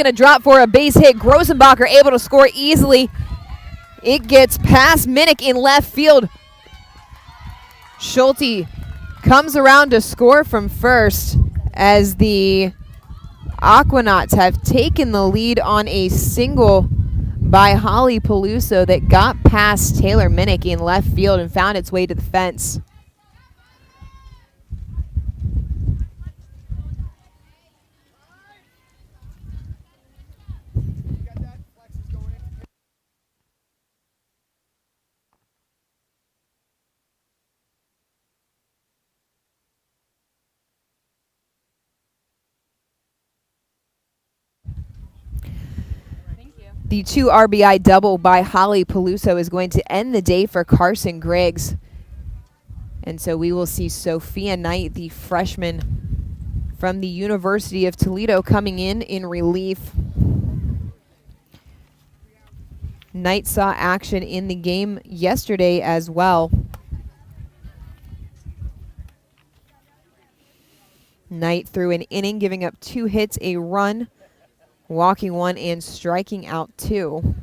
going to drop for a base hit. Grossenbacher able to score easily. It gets past Minnick in left field. Schulte comes around to score from first as the Aquanauts have taken the lead on a single by Holly Peluso that got past Taylor Minnick in left field and found its way to the fence. The 2 RBI double by Holly Peluso is going to end the day for Carson Griggs. And so we will see Sophia Knight, the freshman from the University of Toledo, coming in relief. Knight saw action in the game yesterday as well. Knight threw an inning, giving up 2 hits, a run, walking 1 and striking out 2.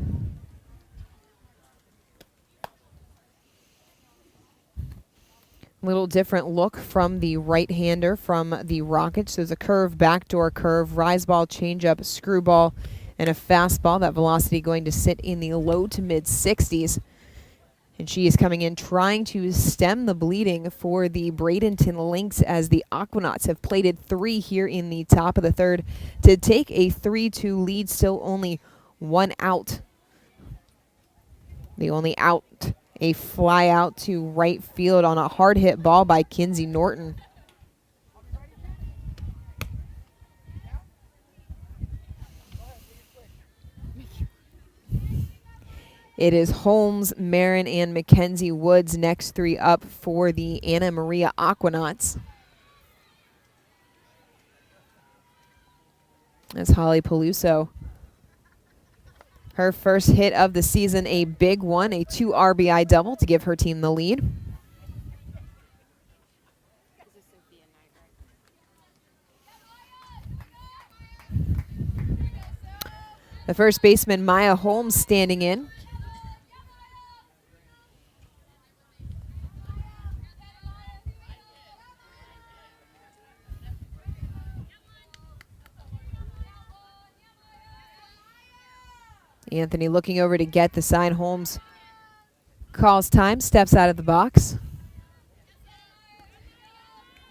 Little different look from the right-hander from the Rockets. There's a curve, backdoor curve, rise ball, changeup, screwball, and a fastball. That velocity going to sit in the low to mid 60s. And she is coming in trying to stem the bleeding for the Bradenton Lynx as the Aquanauts have plated 3 here in the top of the third to take a 3-2 lead. Still only 1 out. The only out, a fly out to right field on a hard hit ball by Kinsey Norton. It is Holmes, Marin, and Mackenzie Woods next 3 up for the Anna Maria Aquanauts. That's Holly Peluso. Her first hit of the season, a big one, a 2 RBI double to give her team the lead. The first baseman, Maya Holmes, standing in. Anthony looking over to get the sign. Holmes calls time, steps out of the box.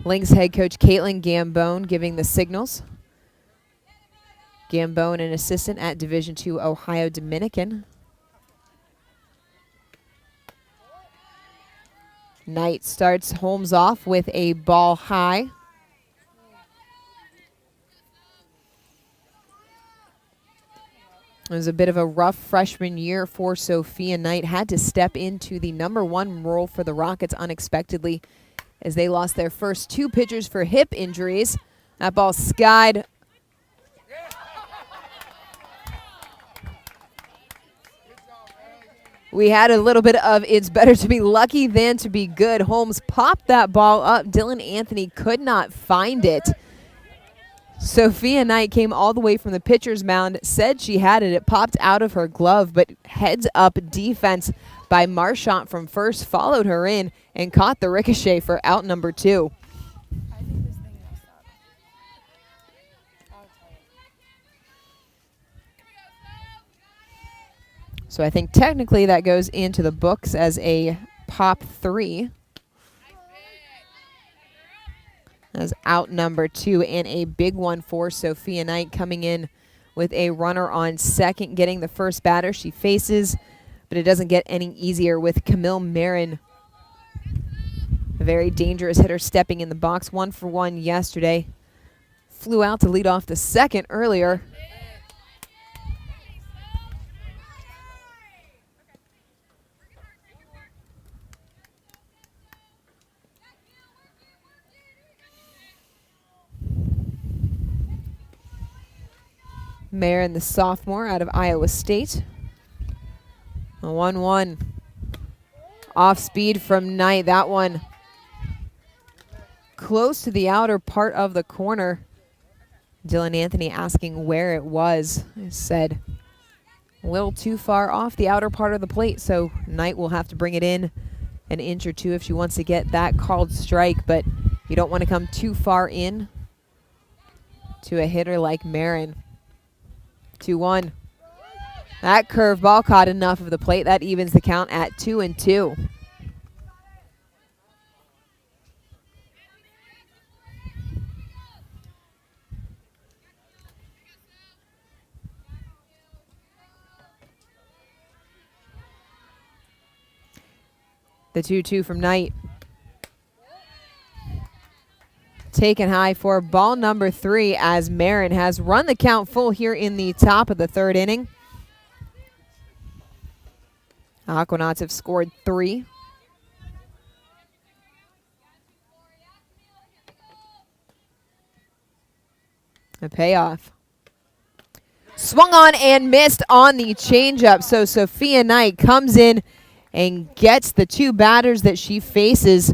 Lynx head coach Caitlin Gambone giving the signals. Gambone, an assistant at Division II Ohio Dominican. Knight starts Holmes off with a ball high. It was a bit of a rough freshman year for Sophia Knight. Had to step into the #1 role for the Rockets unexpectedly as they lost their first 2 pitchers for hip injuries. That ball skied. We had a little bit of it's better to be lucky than to be good. Holmes popped that ball up. Dylan Anthony could not find it. Sophia Knight came all the way from the pitcher's mound, said she had it. It popped out of her glove, but heads up defense by Marchant from first followed her in and caught the ricochet for out number 2. So I think technically that goes into the books as a pop 3. As out number 2 and a big one for Sophia Knight coming in with a runner on second, getting the first batter she faces, but it doesn't get any easier with Camille Marin. A very dangerous hitter stepping in the box, 1 for 1 yesterday. Flew out to lead off the second earlier. Marin, the sophomore out of Iowa State. A 1-1. Off speed from Knight. That one close to the outer part of the corner. Dylan Anthony asking where it was. I said a little too far off the outer part of the plate, so Knight will have to bring it in an inch or two if she wants to get that called strike, but you don't want to come too far in to a hitter like Marin. 2-1. That curveball caught enough of the plate. That evens the count at 2-2. The 2-2 from Knight. Taken high for ball number 3 as Marin has run the count full here in the top of the 3rd inning. Aquanauts have scored 3. A payoff. Swung on and missed on the changeup. So Sophia Knight comes in and gets the 2 batters that she faces.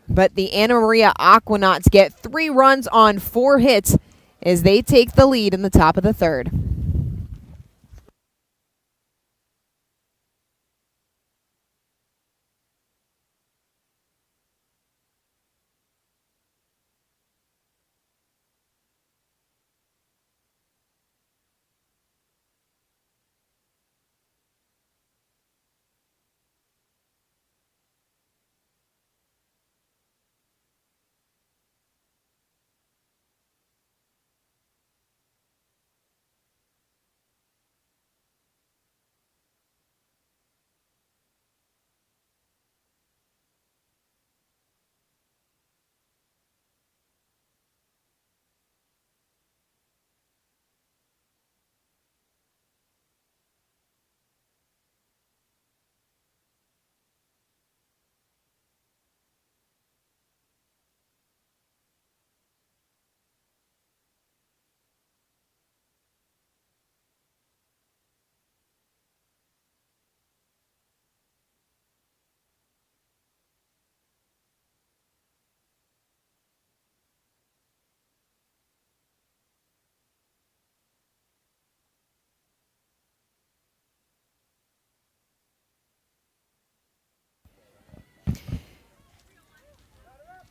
But the Anna Maria Aquanauts get 3 runs on 4 hits as they take the lead in the top of the 3rd.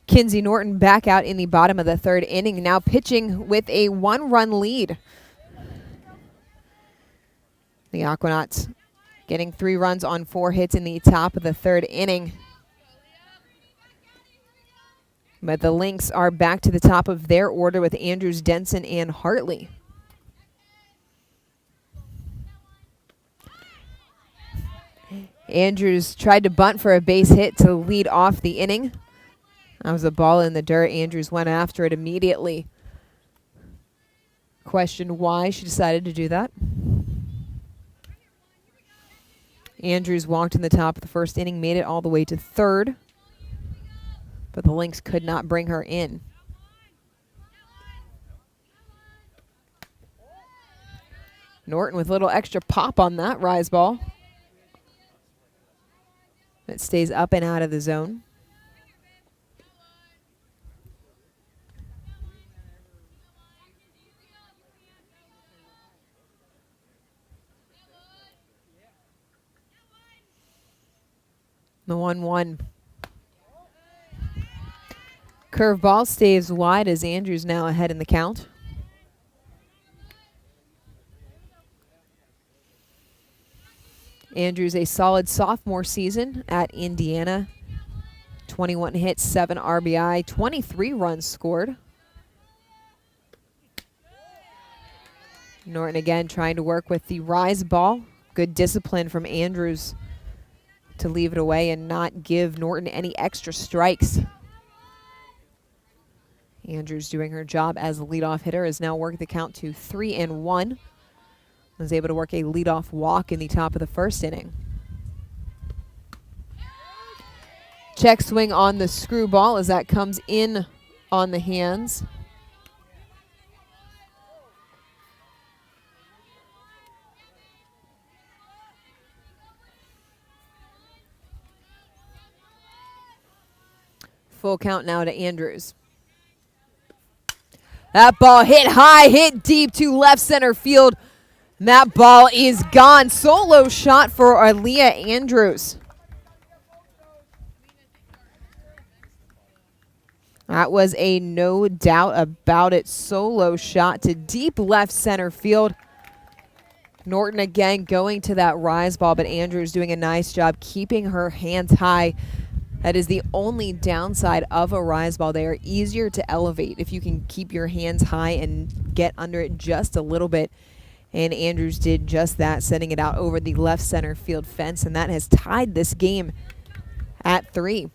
Kinsey Norton back out in the bottom of the 3rd inning, now pitching with a 1-run lead. The Aquanauts getting 3 runs on 4 hits in the top of the 3rd inning. But the Lynx are back to the top of their order with Andrews, Denson, and Hartley. Andrews tried to bunt for a base hit to lead off the inning. That was a ball in the dirt. Andrews went after it immediately. Questioned why she decided to do that. Andrews walked in the top of the 1st inning, made it all the way to 3rd. But the Lynx could not bring her in. Norton with a little extra pop on that rise ball. It stays up and out of the zone. The 1-1. Curveball stays wide as Andrews now ahead in the count. Andrews a solid sophomore season at Indiana. 21 hits, 7 RBI, 23 runs scored. Norton again trying to work with the rise ball. Good discipline from Andrews to leave it away and not give Norton any extra strikes. Andrews doing her job as the leadoff hitter has now worked the count to 3-1. Was able to work a leadoff walk in the top of the 1st inning. Check swing on the screwball as that comes in on the hands. Full count now to Andrews. That ball hit high, hit deep to left center field. And that ball is gone. Solo shot for Aaliyah Andrews. That was a no doubt about it solo shot to deep left center field. Norton again going to that rise ball, but Andrews doing a nice job keeping her hands high. That is the only downside of a rise ball. They are easier to elevate if you can keep your hands high and get under it just a little bit. And Andrews did just that, sending it out over the left center field fence, and that has tied this game at 3.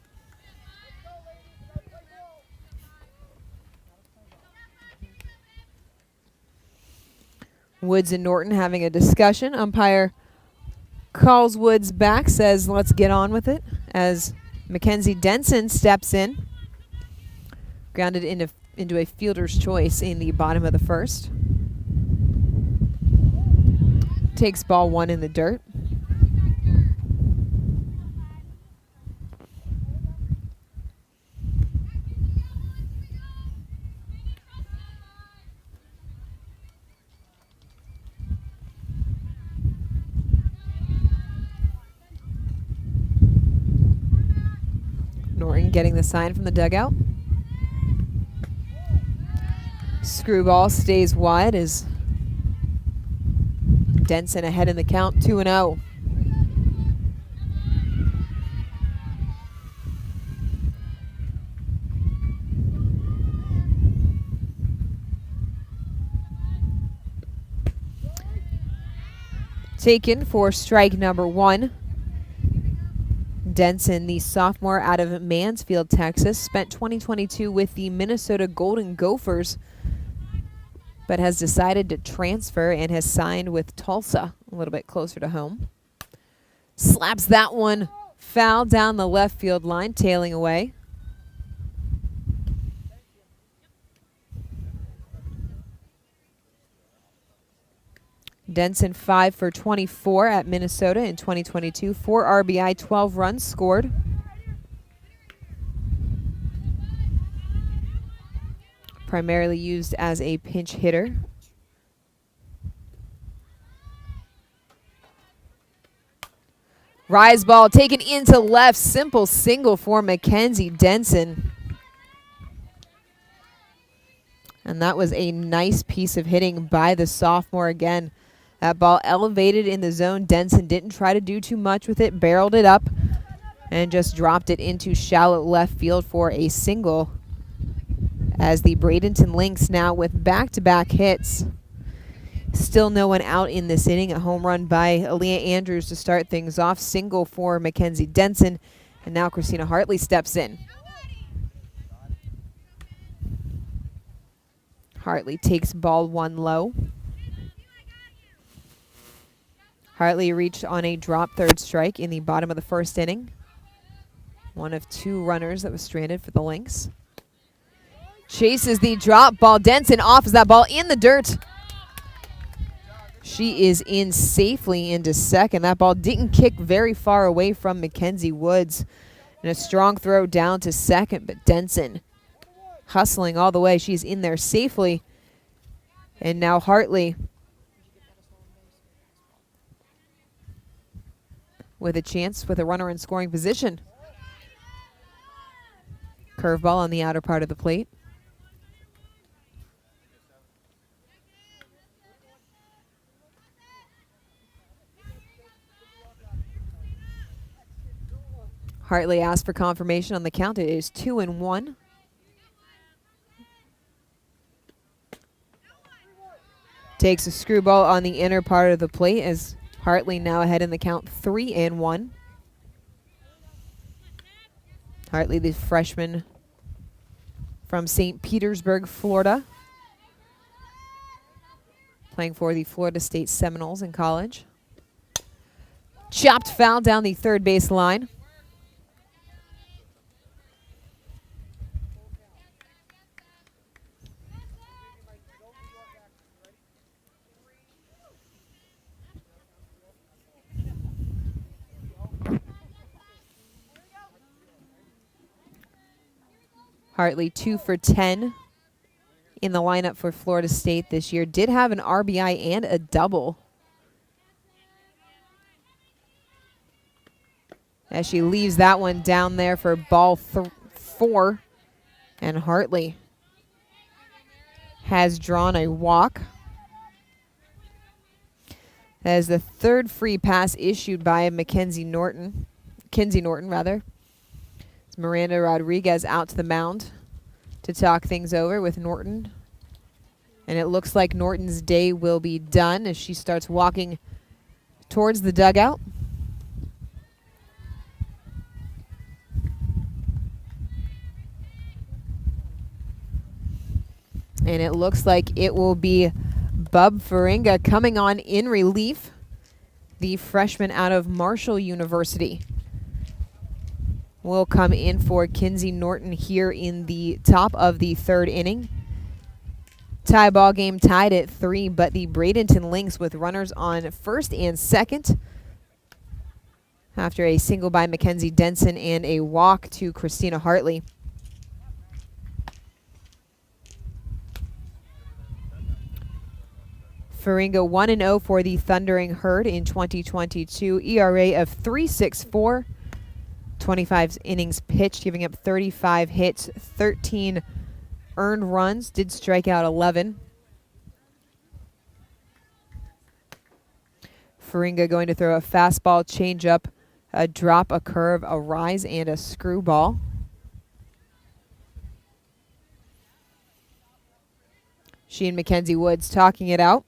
Woods and Norton having a discussion. Umpire calls Woods back, says let's get on with it, as Mackenzie Denson steps in. Grounded into a fielder's choice in the bottom of the first. Takes ball 1 in the dirt. Norton getting the sign from the dugout. Screwball stays wide as Denson ahead in the count, 2-0. Taken for strike number 1. Denson, the sophomore out of Mansfield, Texas, spent 2022 with the Minnesota Golden Gophers, but has decided to transfer and has signed with Tulsa, a little bit closer to home. Slaps that one foul down the left field line, tailing away. Denson 5 for 24 at Minnesota in 2022. 4 RBI, 12 runs scored. Primarily used as a pinch hitter. Rise ball taken into left. Simple single for Mackenzie Denson. And that was a nice piece of hitting by the sophomore again. That ball elevated in the zone. Denson didn't try to do too much with it, barreled it up, and just dropped it into shallow left field for a single. As the Bradenton Lynx now with back-to-back hits. Still no one out in this inning. A home run by Aaliyah Andrews to start things off. Single for Mackenzie Denson. And now Christina Hartley steps in. Hartley takes ball 1 low. Hartley reached on a drop third strike in the bottom of the first inning. One of 2 runners that was stranded for the Lynx. Chases the drop ball. Denson offs that ball in the dirt. She is in safely into second. That ball didn't kick very far away from Mackenzie Woods. And a strong throw down to second, but Denson hustling all the way. She's in there safely. And now Hartley with a chance with a runner in scoring position. Curveball on the outer part of the plate. Hartley asked for confirmation on the count. It is 2-1. Takes a screwball on the inner part of the plate as Hartley now ahead in the count, 3-1. Hartley, the freshman from St. Petersburg, Florida, playing for the Florida State Seminoles in college. Chopped foul down the third base line. Hartley 2 for 10 in the lineup for Florida State this year. Did have an RBI and a double. As she leaves that one down there for ball 4. And Hartley has drawn a walk. That is the third free pass issued by Kinsey Norton, rather. It's Miranda Rodriguez out to the mound to talk things over with Norton. And it looks like Norton's day will be done as she starts walking towards the dugout. And it looks like it will be Bub Faringa coming on in relief, the freshman out of Marshall University. Will come in for Kinsey Norton here in the top of the 3rd inning. Tie ball game tied at 3, but the Bradenton Lynx with runners on 1st and 2nd after a single by Mackenzie Denson and a walk to Christina Hartley. Faringa 1-0 for the Thundering Herd in 2022. ERA of 3.64. 25 innings pitched, giving up 35 hits, 13 earned runs. Did strike out 11. Faringa going to throw a fastball, changeup, a drop, a curve, a rise, and a screwball. She and Mackenzie Woods talking it out.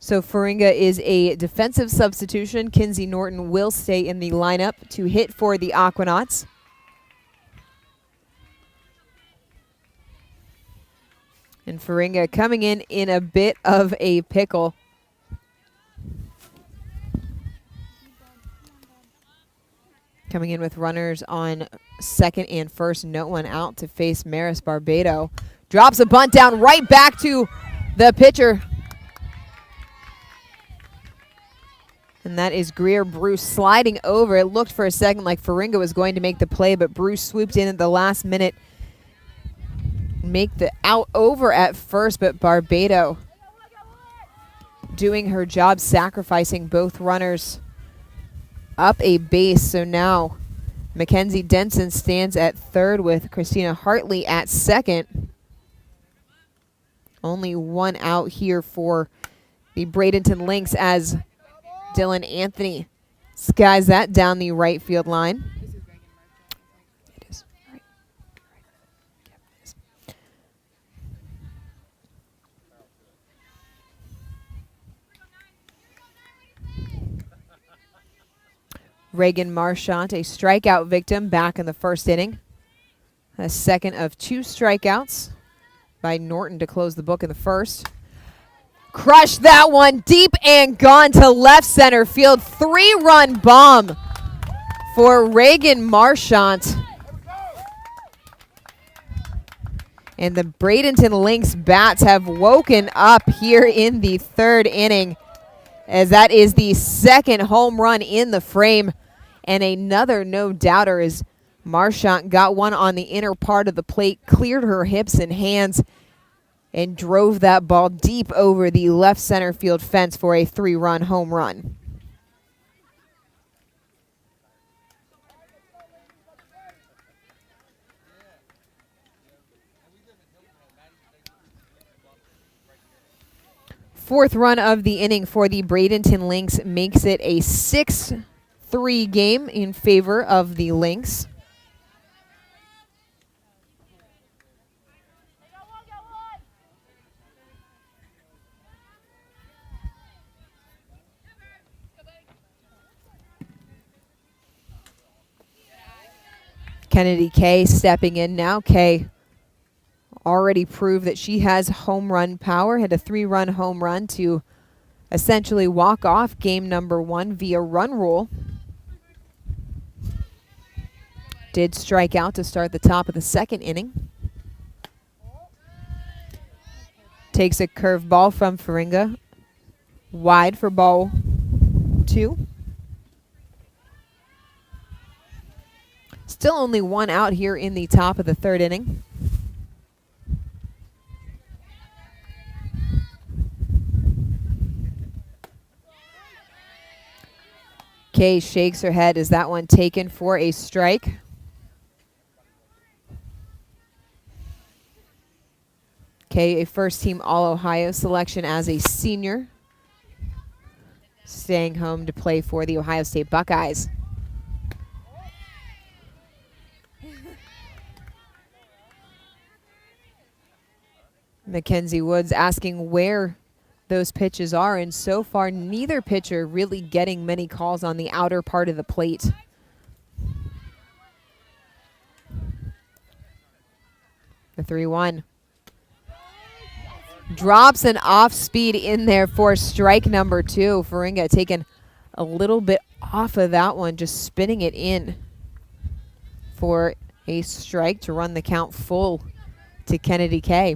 So Faringa is a defensive substitution. Kinsey Norton will stay in the lineup to hit for the Aquanauts. And Faringa coming in a bit of a pickle. Coming in with runners on 2nd and 1st, no one out to face Maris Barbado. Drops a bunt down right back to the pitcher. And that is Greer Bruce sliding over. It looked for a second like Faringa was going to make the play, but Bruce swooped in at the last minute. Make the out over at first, but Barbado doing her job, sacrificing both runners up a base. So now Mackenzie Denson stands at 3rd with Christina Hartley at 2nd. Only one out here for the Bradenton Lynx as Dylan Anthony skies that down the right field line. It is. Right. Yep, it is. Reagan Marchant, a strikeout victim back in the 1st inning. A second of 2 strikeouts by Norton to close the book in the 1st. Crushed that one deep and gone to left center field. 3-run bomb for Reagan Marchant. And the Bradenton Lynx bats have woken up here in the 3rd inning, as that is the 2nd home run in the frame. And another no-doubter as Marchant got one on the inner part of the plate, cleared her hips and hands, and drove that ball deep over the left center field fence for a 3-run home run. Fourth run of the inning for the Bradenton Lynx makes it a 6-3 game in favor of the Lynx. Kennedy Kay stepping in now. Kay already proved that she has home run power. Had a 3-run home run to essentially walk off game number 1 via run rule. Did strike out to start the top of the second inning. Takes a curve ball from Faringa. Wide for ball 2. Still only 1 out here in the top of the third inning. Kay shakes her head. Is that one taken for a strike? Kay, a first-team All-Ohio selection as a senior, staying home to play for the Ohio State Buckeyes. Mackenzie Woods asking where those pitches are, and so far neither pitcher really getting many calls on the outer part of the plate. The 3-1. Drops an off speed in there for strike number 2. Faringa taking a little bit off of that one, just spinning it in for a strike to run the count full to Kennedy Kay.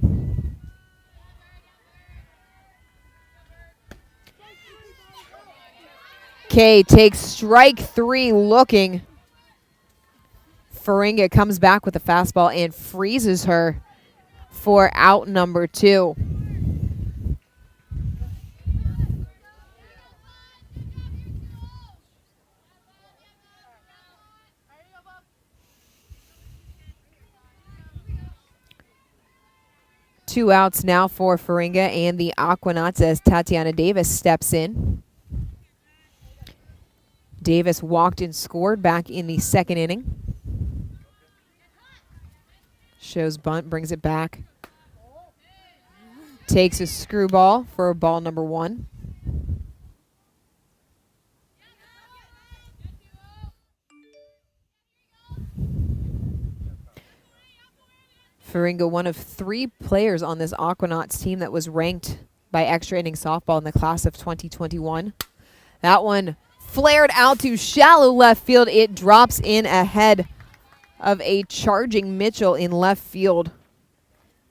Kay takes strike 3 looking. Faringa comes back with a fastball and freezes her for out number 2. Two outs now for Faringa and the Aquanauts as Tatiana Davis steps in. Davis walked and scored back in the second inning. Shows bunt, brings it back. Takes a screwball for ball number 1. Faringa, one of 3 players on this Aquanauts team that was ranked by Extra Inning Softball in the class of 2021. That one flared out to shallow left field. It drops in ahead of a charging Mitchell in left field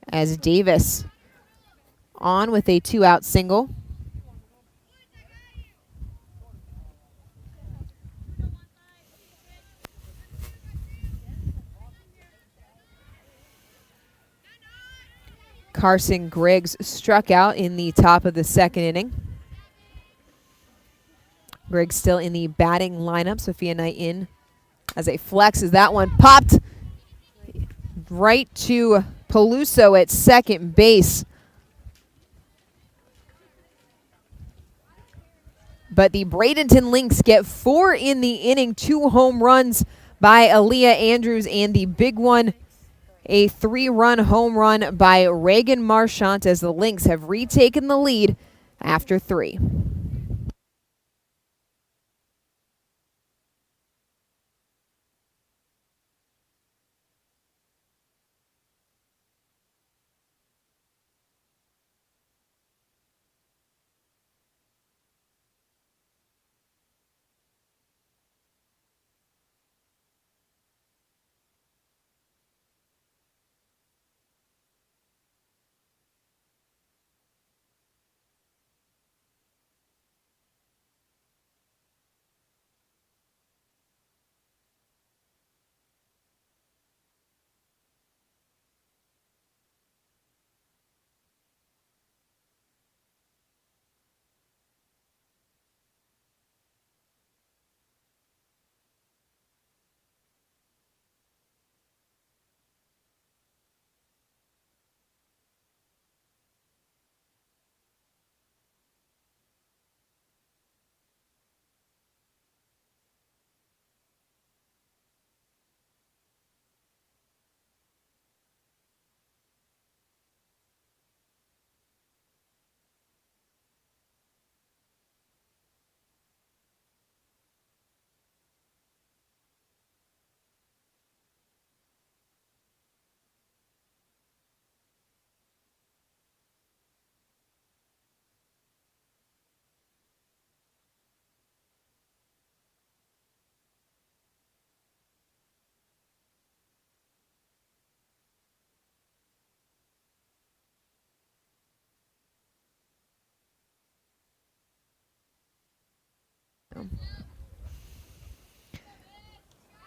as Davis on with a 2-out single. Carson Griggs struck out in the top of the second inning. Griggs still in the batting lineup. Sophia Knight in as a flex as that one popped right to Peluso at second base. But the Bradenton Lynx get 4 in the inning, 2 home runs by Aaliyah Andrews, and the big one, a 3-run home run by Reagan Marchant as the Lynx have retaken the lead after 3.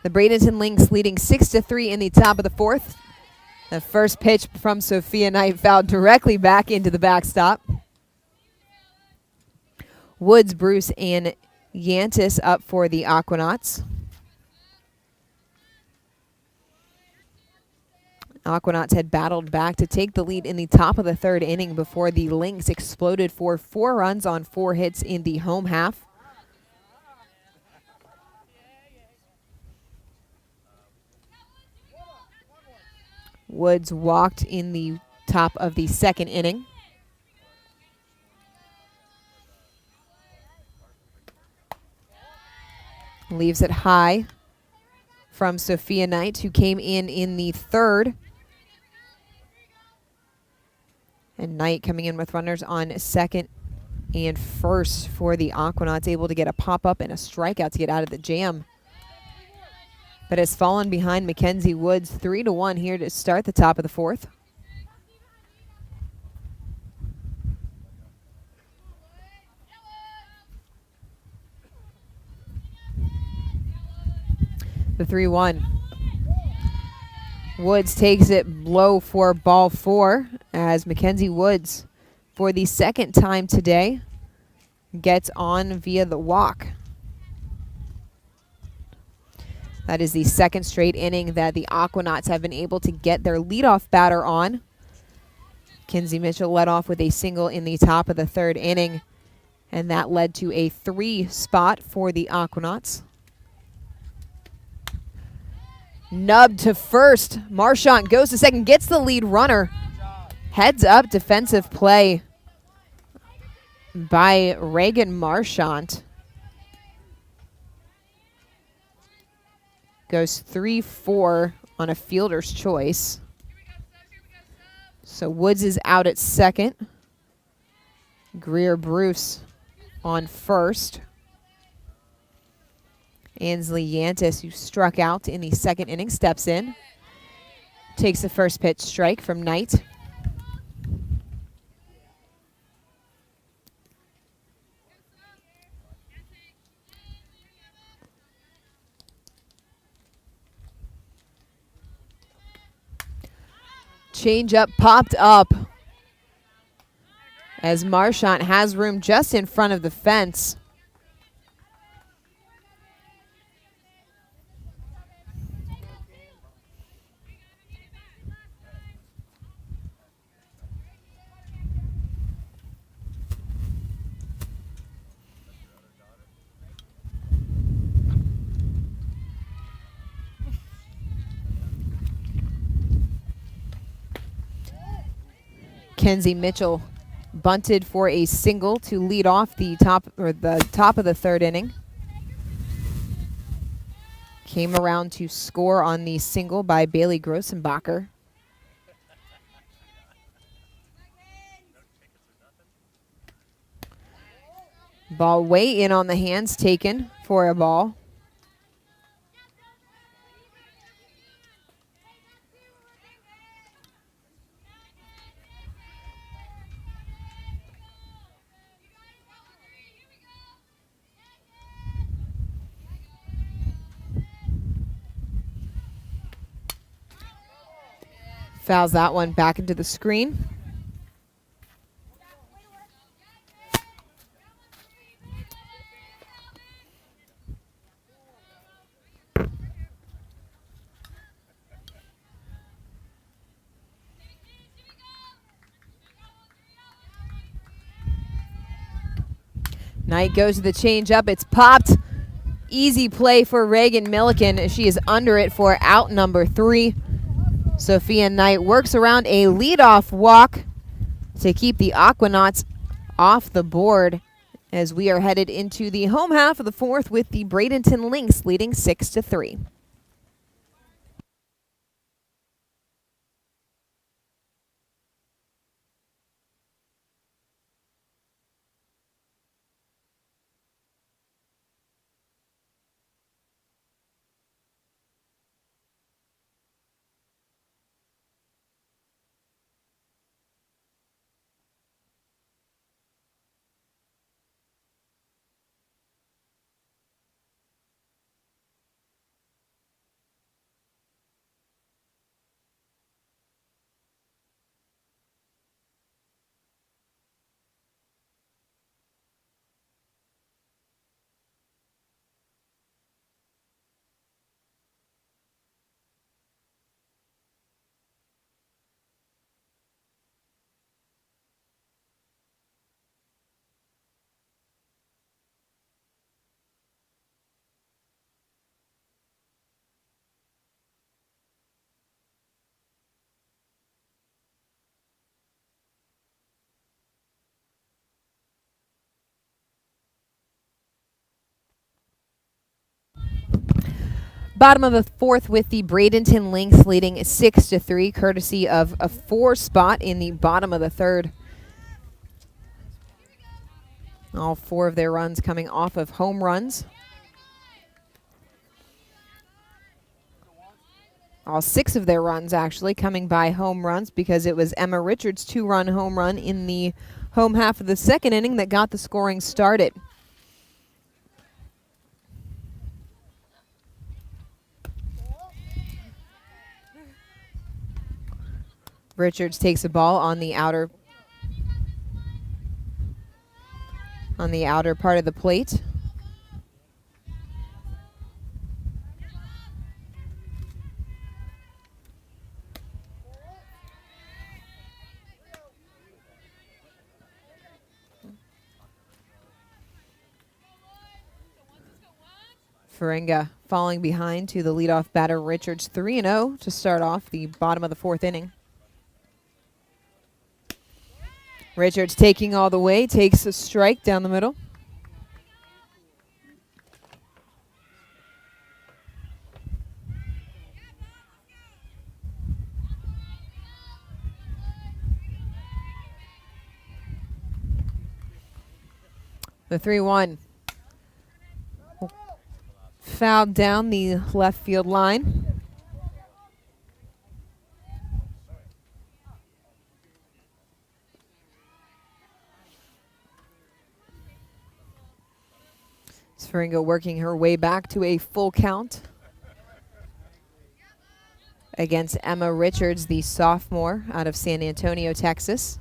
The Bradenton Lynx leading 6-3 in the top of the fourth. The first pitch from Sophia Knight fouled directly back into the backstop. Woods, Bruce, and Yantis up for the Aquanauts. Aquanauts had battled back to take the lead in the top of the third inning before the Lynx exploded for 4 runs on 4 hits in the home half. Woods walked in the top of the second inning. Leaves it high from Sophia Knight, who came in the third. And Knight coming in with runners on second and first for the Aquanauts, able to get a pop-up and a strikeout to get out of the jam. But has fallen behind Mackenzie Woods 3-1 here to start the top of the fourth. The 3-1. Woods takes it low for ball 4 as Mackenzie Woods, for the second time today, gets on via the walk. That is the second straight inning that the Aquanauts have been able to get their leadoff batter on. Kinsey Mitchell led off with a single in the top of the third inning, and that led to a 3 spot for the Aquanauts. Nubbed to first. Marchant goes to second, gets the lead runner. Heads up defensive play by Reagan Marchant. Goes 3-4 on a fielder's choice. So Woods is out at second. Greer Bruce on first. Ansley Yantis, who struck out in the second inning, steps in. Takes the first pitch strike from Knight. Changeup popped up as Marchant has room just in front of the fence. Kenzie Mitchell bunted for a single to lead off the top of the third inning. Came around to score on the single by Bailey Grossenbacher. Ball way in on the hands, taken for a ball. Fouls that one back into the screen. Knight goes to the changeup. It's popped. Easy play for Reagan Milliken. She is under it for out number 3. Sophia Knight works around a leadoff walk to keep the Aquanauts off the board as we are headed into the home half of the fourth with the Bradenton Lynx leading 6-3. Bottom of the fourth with the Bradenton Lynx leading 6-3, courtesy of a 4 spot in the bottom of the third. All 4 of their runs coming off of home runs. All 6 of their runs actually coming by home runs, because it was Emma Richards' 2-run home run in the home half of the second inning that got the scoring started. Richards takes a ball on the outer part of the plate. Faringa falling behind to the leadoff batter Richards, 3-0 to start off the bottom of the fourth inning. Richards taking all the way, takes a strike down the middle. The 3-1. Fouled down the left field line. Faringa working her way back to a full count against Emma Richards, the sophomore out of San Antonio, Texas.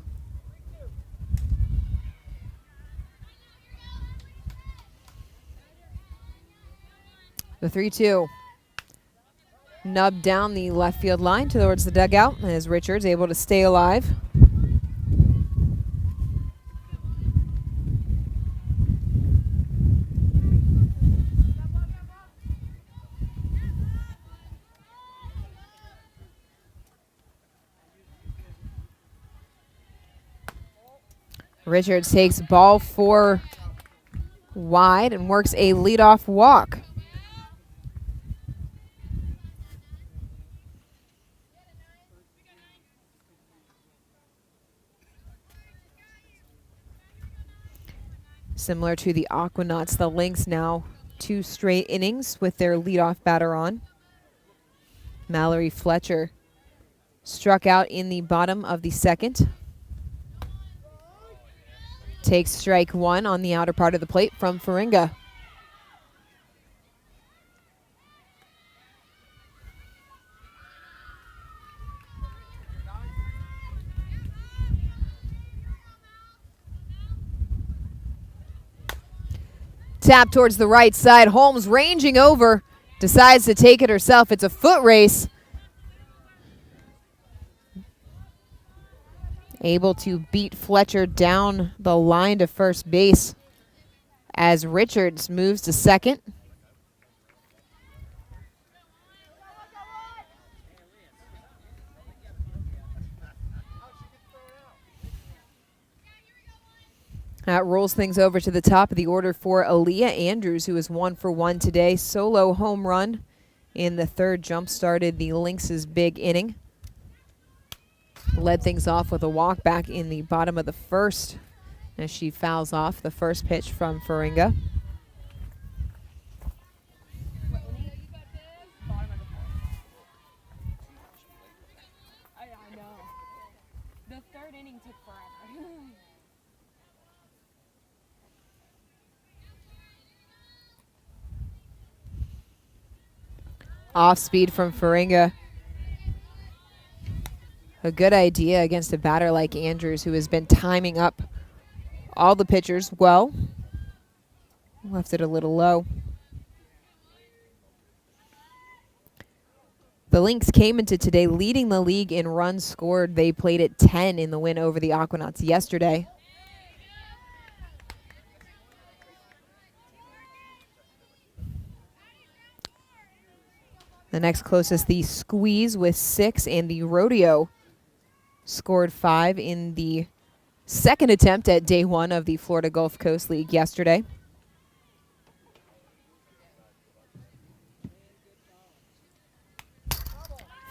The 3-2. Nubbed down the left field line towards the dugout as Richards able to stay alive. Richards takes ball 4 wide and works a leadoff walk. Similar to the Aquanauts, the Lynx now 2 straight innings with their leadoff batter on. Mallory Fletcher struck out in the bottom of the second. Takes strike 1 on the outer part of the plate from Faringa. Tap towards the right side. Holmes ranging over, decides to take it herself. It's a foot race. Able to beat Fletcher down the line to first base as Richards moves to second. That rolls things over to the top of the order for Aaliyah Andrews, who is 1 for 1 today. Solo home run in the third, jump-started the Lynx's big inning. Led things off with a walk back in the bottom of the first as she fouls off the first pitch from Faringa. I know. The third inning took forever. Off speed from Faringa. A good idea against a batter like Andrews, who has been timing up all the pitchers well. Left it a little low. The Lynx came into today leading the league in runs scored. They played at 10 in the win over the Aquanauts yesterday. The next closest, the Squeeze with 6, and the Rodeo scored 5 in the second attempt at day 1 of the Florida Gulf Coast League yesterday.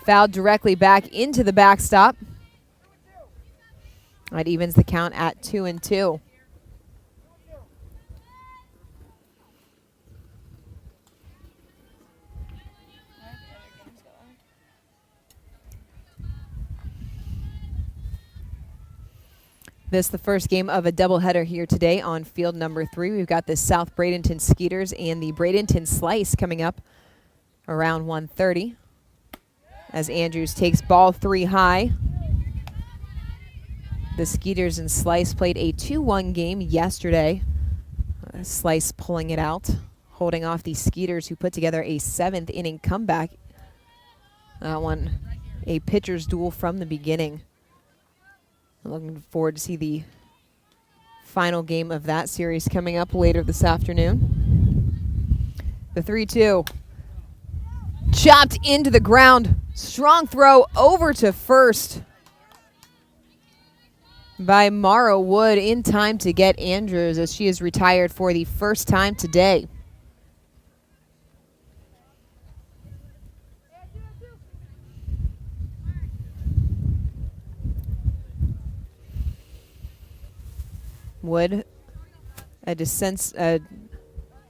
Fouled directly back into the backstop. That evens the count at 2-2. This is the first game of a doubleheader here today on field number 3. We've got the South Bradenton Skeeters and the Bradenton Slice coming up around 1:30. As Andrews takes ball 3 high. The Skeeters and Slice played a 2-1 game yesterday. Slice pulling it out, holding off the Skeeters, who put together a 7th inning comeback. That one, a pitcher's duel from the beginning. I'm looking forward to see the final game of that series coming up later this afternoon. The 3-2. Chopped into the ground. Strong throw over to first by Mara Wood in time to get Andrews, as she is retired for the first time today. Wood, a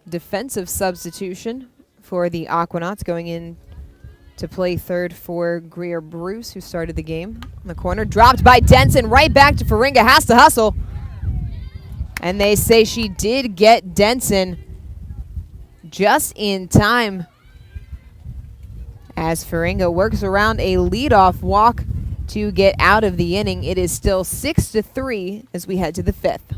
defensive substitution for the Aquanauts, going in to play third for Greer Bruce, who started the game. In the corner, dropped by Denson, right back to Faringa, has to hustle. And they say she did get Denson just in time, as Faringa works around a leadoff walk to get out of the inning. It is still 6-3 as we head to the 5th.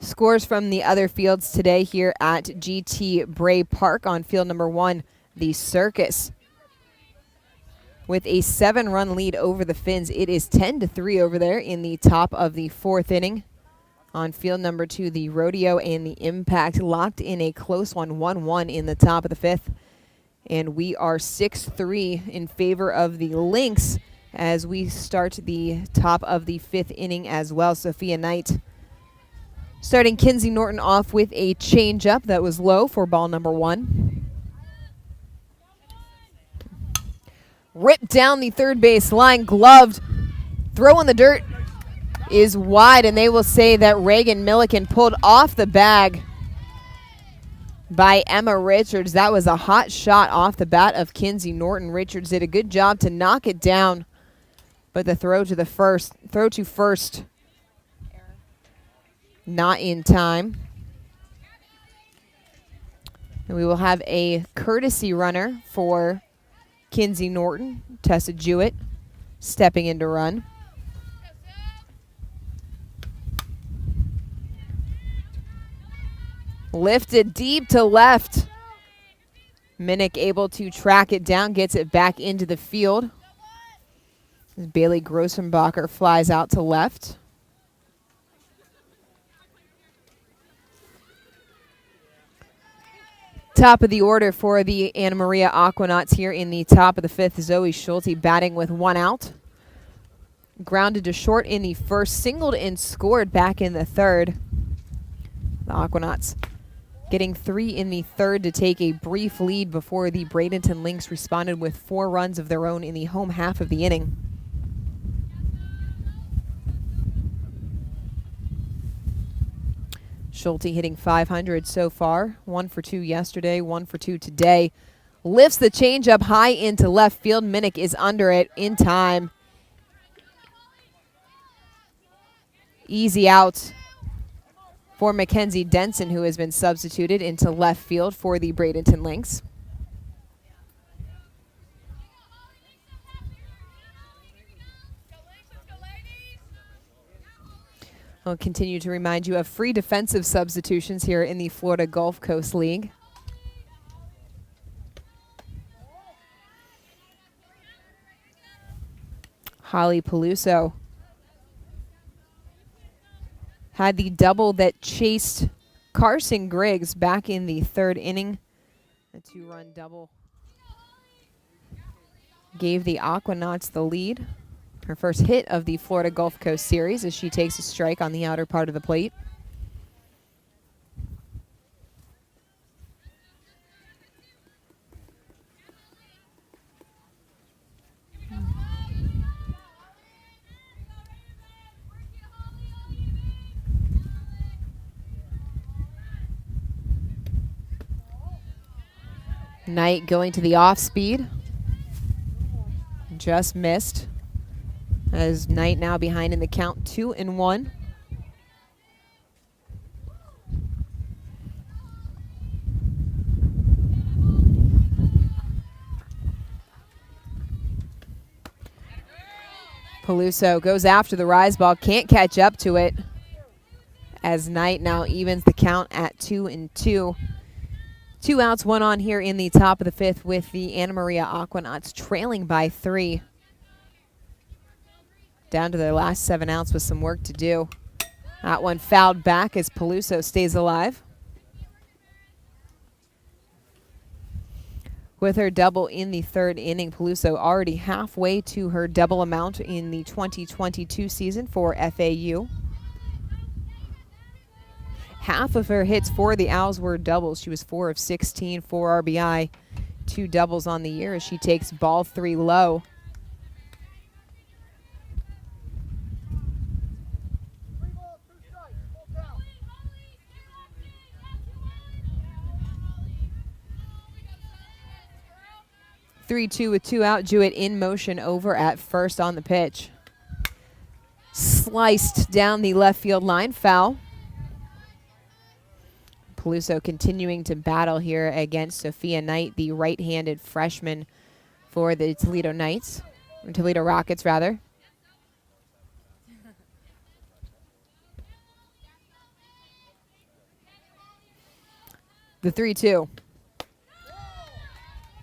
Scores from the other fields today here at GT Bray Park. On field number 1, the Circus, with a 7-run lead over the Finns. It is 10-3 over there in the top of the 4th inning. On field number 2, the Rodeo and the Impact locked in a close one, 1-1 in the top of the 5th. And we are 6-3 in favor of the Lynx as we start the top of the 5th inning as well. Sophia Knight starting Kinsey Norton off with a changeup that was low for ball number 1. Ripped down the third base line, gloved. Throw in the dirt is wide, and they will say that Reagan Milliken pulled off the bag by Emma Richards. That was a hot shot off the bat of Kinsey Norton. Richards did a good job to knock it down, but the throw to first, not in time. And we will have a courtesy runner for Kinsey Norton. Tessa Jewett stepping in to run. Lifted deep to left. Minnick able to track it down, gets it back into the field. Bailey Grossenbacher flies out to left. Top of the order for the Anna Maria Aquanauts here in the top of the fifth. Zoe Schulte batting with 1 out. Grounded to short in the first, singled and scored back in the third. The Aquanauts getting 3 in the third to take a brief lead before the Bradenton Lynx responded with 4 runs of their own in the home half of the inning. Schulte hitting .500 so far. 1 for 2 yesterday, 1 for 2 today. Lifts the changeup high into left field. Minnick is under it in time. Easy out for Mackenzie Denson, who has been substituted into left field for the Bradenton Lynx. I'll continue to remind you of free defensive substitutions here in the Florida Gulf Coast League. Holly Peluso had the double that chased Carson Griggs back in the third inning. A 2-run double gave the Aquanauts the lead. Her first hit of the Florida Gulf Coast Series as she takes a strike on the outer part of the plate. Knight going to the off speed. Just missed. As Knight now behind in the count, 2-1. Peluso goes after the rise ball, can't catch up to it. As Knight now evens the count at 2-2. 2 outs, 1 on here in the top of the fifth with the Anna Maria Aquanauts trailing by 3. Down to their last 7 outs with some work to do. That one fouled back as Peluso stays alive. With her double in the third inning, Peluso already halfway to her double amount in the 2022 season for FAU. Half of her hits for the Owls were doubles. She was 4 of 16, 4 RBI, 2 doubles on the year as she takes ball 3 low. Three-two with 2 out. Jewett in motion over at first on the pitch. Sliced down the left field line, foul. Peluso continuing to battle here against Sophia Knight, the right-handed freshman for the Toledo Knights, or Toledo Rockets rather. The 3-2.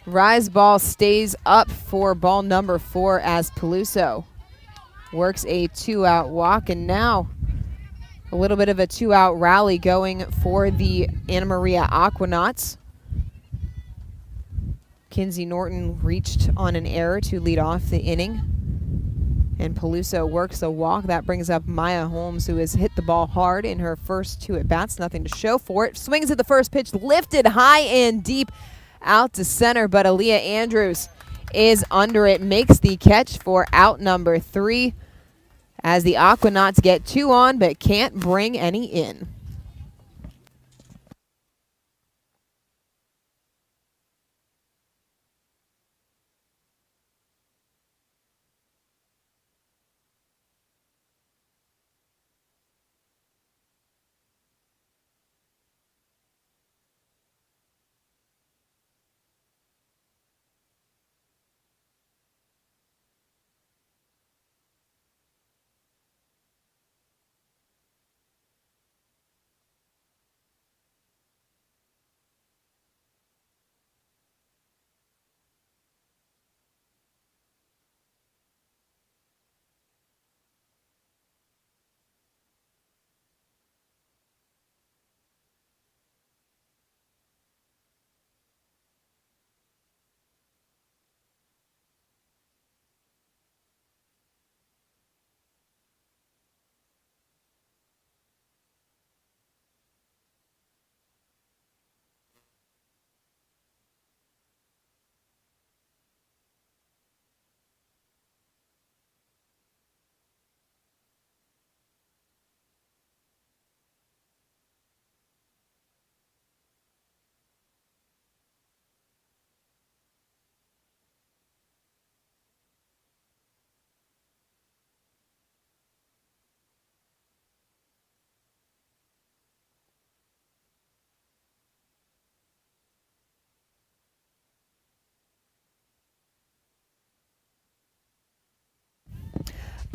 Rise ball stays up for ball number 4 as Peluso works a 2-out walk, and now a little bit of a 2-out rally going for the Anna Maria Aquanauts. Kinsey Norton reached on an error to lead off the inning, and Peluso works a walk. That brings up Maya Holmes, who has hit the ball hard in her first 2 at-bats. Nothing to show for it. Swings at the first pitch, lifted high and deep out to center, but Aaliyah Andrews is under it, makes the catch for out number 3 as the Aquanauts get 2 on but can't bring any in.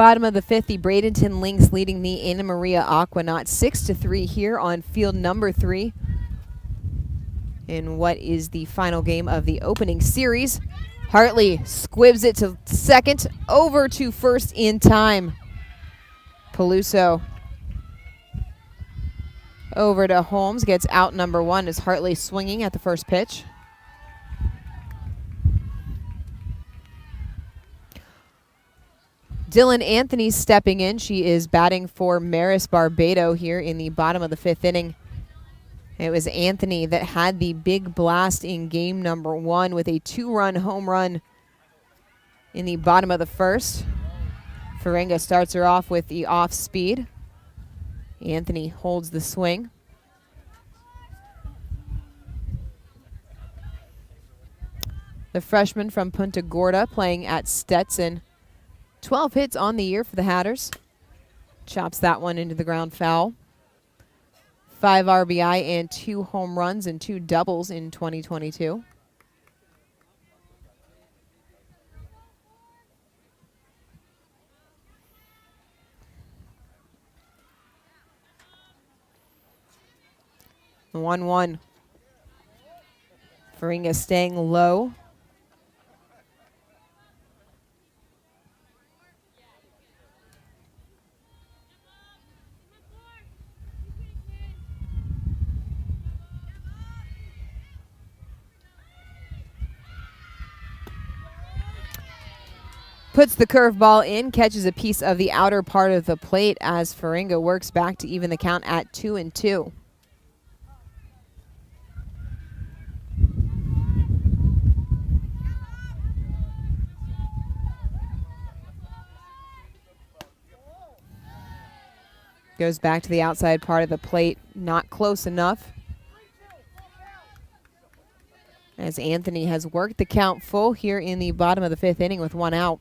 Bottom of the 5th, the Bradenton Lynx leading the Anna Maria Aquanaut 6-3 here on field number 3 in what is the final game of the opening series. Hartley squibs it to second, over to first in time. Peluso over to Holmes, gets out number 1 as Hartley swinging at the first pitch. Dylan Anthony stepping in. She is batting for Maris Barbado here in the bottom of the 5th inning. It was Anthony that had the big blast in game number 1 with a 2-run home run in the bottom of the 1st. Faringa starts her off with the off speed. Anthony holds the swing. The freshman from Punta Gorda playing at Stetson. 12 hits on the year for the Hatters. Chops that one into the ground foul. 5 RBI and 2 home runs and 2 doubles in 2022. The 1-1. Faringa staying low. Puts the curveball in, catches a piece of the outer part of the plate as Faringa works back to even the count at 2-2. Goes back to the outside part of the plate, not close enough. As Anthony has worked the count full here in the bottom of the 5th inning with 1 out.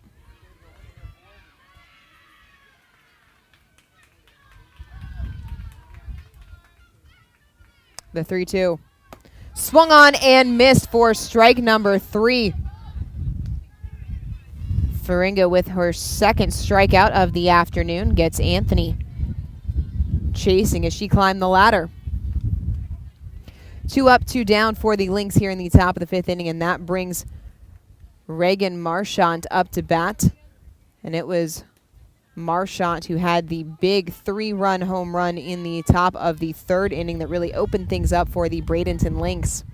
The 3-2. Swung on and missed for strike number 3. Faringa with her 2nd strikeout of the afternoon gets Anthony chasing as she climbed the ladder. 2 up, 2 down for the Lynx here in the top of the 5th inning, and that brings Reagan Marchant up to bat. And it was Marchant who had the big 3-run home run in the top of the 3rd inning that really opened things up for the Bradenton Lynx.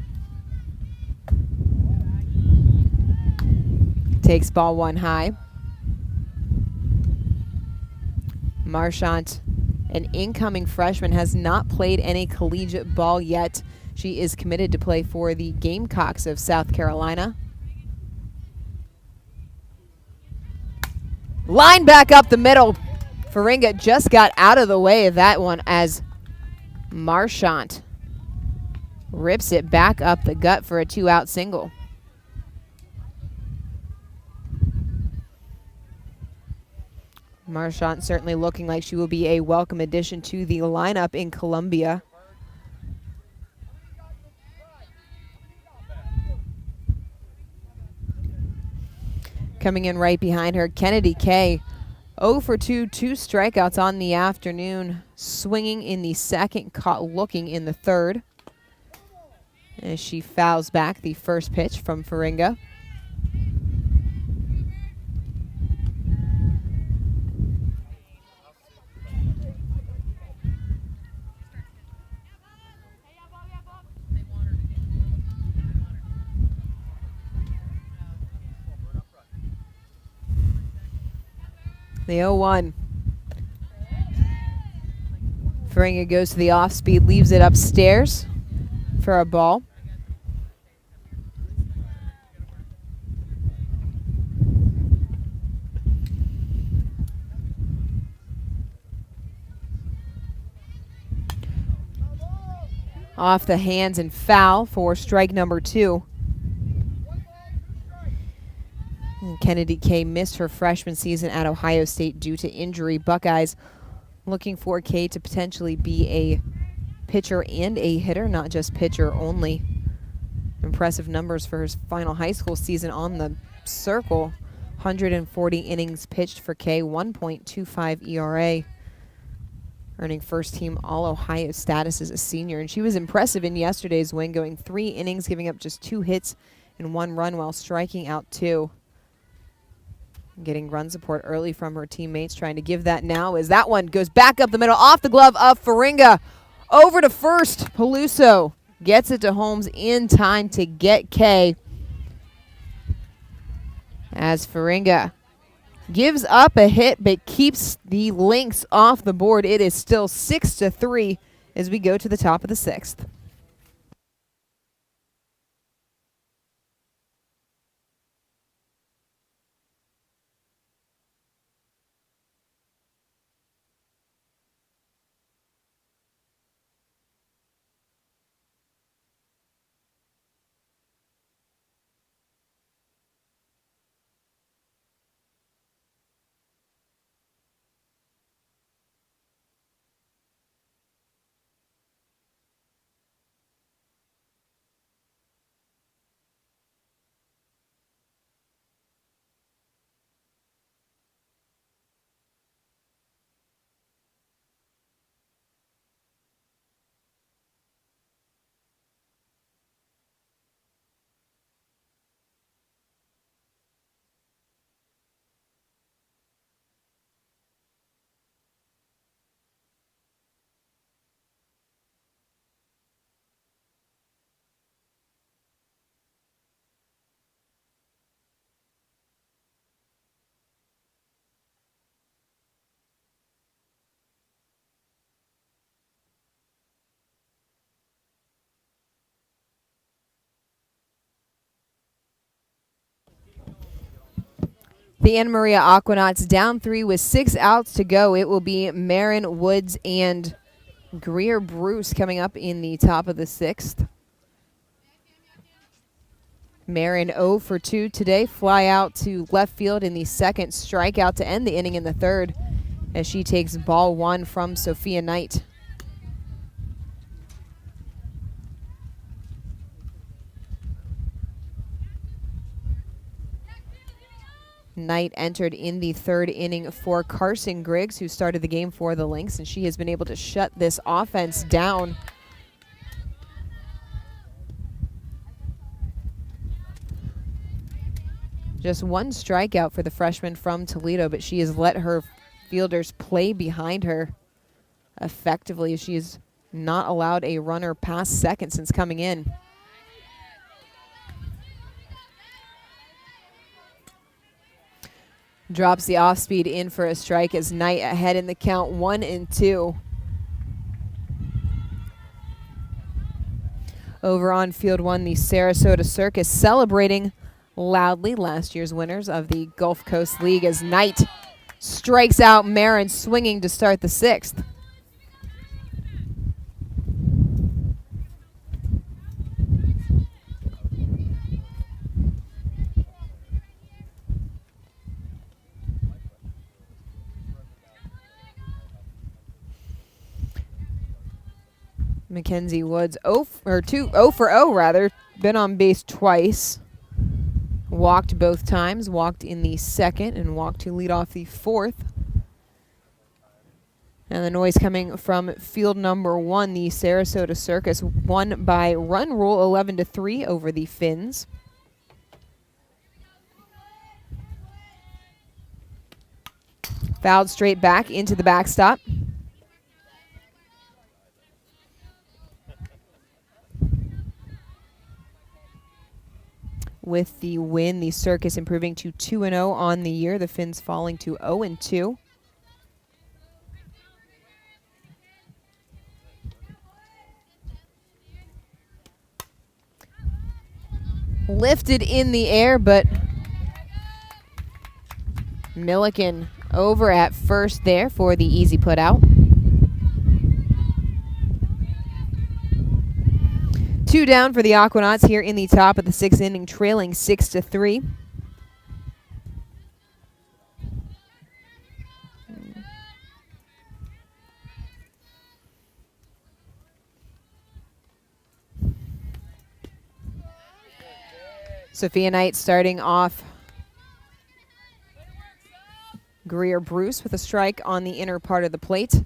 Takes ball 1 high. Marchant, an incoming freshman, has not played any collegiate ball yet. She is committed to play for the Gamecocks of South Carolina. Line back up the middle. Faringa just got out of the way of that one as Marchant rips it back up the gut for a 2-out single. Marchant certainly looking like she will be a welcome addition to the lineup in Columbia. Coming in right behind her, Kennedy Kay, 0 for 2, 2 strikeouts on the afternoon, swinging in the 2nd, caught looking in the 3rd. As she fouls back the first pitch from Faringa. The 0-1. Faringa goes to the off speed, leaves it upstairs for a ball. Off the hands and foul for strike number 2. Kennedy Kay missed her freshman season at Ohio State due to injury. Buckeyes looking for Kay to potentially be a pitcher and a hitter, not just pitcher only. Impressive numbers for her final high school season on the circle. 140 innings pitched for Kay, 1.25 ERA. Earning first-team All-Ohio status as a senior. And she was impressive in yesterday's win, going 3 innings, giving up just 2 hits and 1 run while striking out 2. Getting run support early from her teammates, trying to give that now as that one goes back up the middle, off the glove of Faringa. Over to first, Peluso gets it to Holmes in time to get Kay. As Faringa gives up a hit but keeps the Lynx off the board. It is still 6-3 as we go to the top of the 6th. The Anna Maria Aquanauts down 3 with 6 outs to go. It will be Marin, Woods, and Greer Bruce coming up in the top of the 6th. Marin 0 for 2 today. Fly out to left field in the second. Strikeout to end the inning in the third as she takes ball 1 from Sophia Knight. Knight entered in the third inning for Carson Griggs, who started the game for the Lynx, and she has been able to shut this offense down. Just 1 strikeout for the freshman from Toledo, but she has let her fielders play behind her effectively. She has not allowed a runner past second since coming in. Drops the off-speed in for a strike as Knight ahead in the count, 1-2. Over on field 1, the Sarasota Circus celebrating loudly, last year's winners of the Gulf Coast League, as Knight strikes out Marin, swinging to start the 6th. Mackenzie Woods 0 for 0 rather, been on base twice. Walked both times, walked in the second and walked to lead off the 4th. And the noise coming from field number 1, the Sarasota Circus won by run rule 11-3 over the Finns. Fouled straight back into the backstop. With the win, the Circus improving to 2-0 on the year. The Finns falling to 0-2. Lifted in the air, but Milliken over at first there for the easy put out. 2 down for the Aquanauts here in the top of the 6th inning, trailing 6-3. Sophia Knight starting off Greer Bruce with a strike on the inner part of the plate.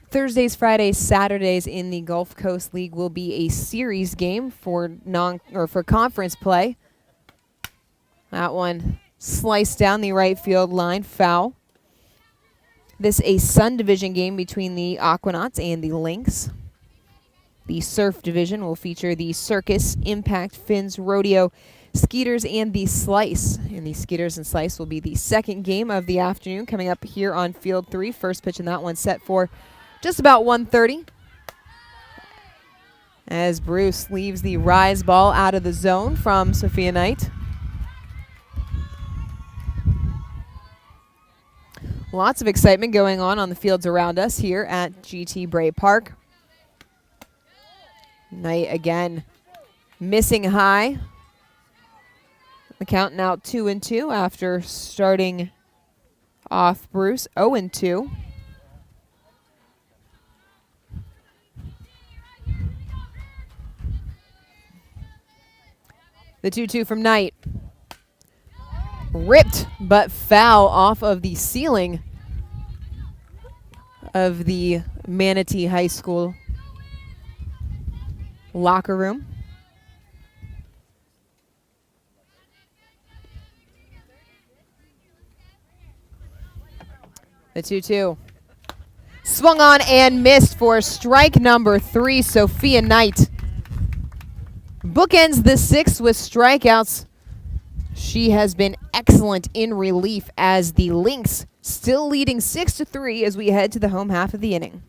Thursdays, Fridays, Saturdays in the Gulf Coast League will be a series game for for conference play. That one sliced down the right field line, foul. This a Sun Division game between the Aquanauts and the Lynx. The Surf Division will feature the Circus, Impact, Finns, Rodeo, Skeeters, and the Slice. And the Skeeters and Slice will be the second game of the afternoon coming up here on Field 3. First pitch in that one set for just about 1:30. As Bruce leaves the rise ball out of the zone from Sophia Knight. Lots of excitement going on the fields around us here at GT Bray Park. Knight again missing high. The count now 2-2 after starting off Bruce 0-2. The 2-2 from Knight. Ripped but foul off of the ceiling of the Manatee High School locker room. The 2-2. Swung on and missed for strike number 3, Sophia Knight. Bookends the 6th with strikeouts. She has been excellent in relief as the Lynx still leading 6-3 as we head to the home half of the inning.